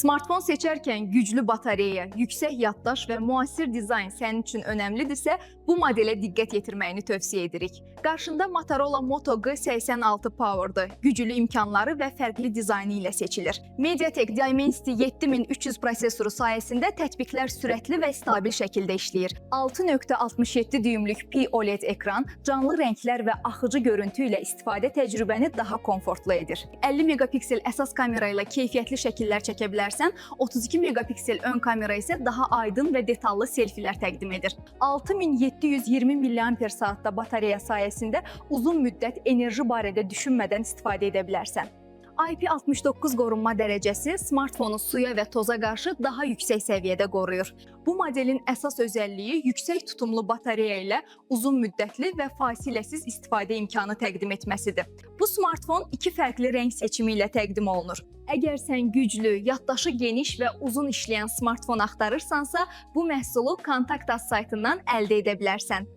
Smartfon seçərkən güclü batareya, yüksək yaddaş və müasir dizayn sənin üçün önəmlidirsə, bu modelə diqqət yetirməyini tövsiyə edirik. Qarşında Motorola Moto G86 Power'dır. Güclü imkanları və fərqli dizaynı ilə seçilir. MediaTek Dimensity 7300 prosesoru sayəsində tətbiqlər sürətli və stabil şəkildə işləyir. 6.67 düymlük POLED ekran canlı rənglər və axıcı görüntü ilə istifadə təcrübəni daha komfortlu edir. 50 megapiksel əsas kamera ilə keyfiyyətli şəkillər çəkə bilərsən, 32 megapiksel ön kamera isə daha aydın və detallı selfilər təqdim edir. 6720 mAh batareya sayəsində uzun müddət enerji barədə düşünmədən istifadə edə bilərsən. IP69 qorunma dərəcəsi smartfonu suya və toza qarşı daha yüksək səviyyədə qoruyur. Bu modelin əsas özəlliyi yüksək tutumlu batareya ilə uzun müddətli və fasiləsiz istifadə imkanı təqdim etməsidir. Bu smartfon iki fərqli rəng seçimi ilə təqdim olunur. Əgər sən güclü, yaddaşı geniş və uzun işləyən smartfon axtarırsansa, bu məhsulu Kontakt.az saytından əldə edə bilərsən.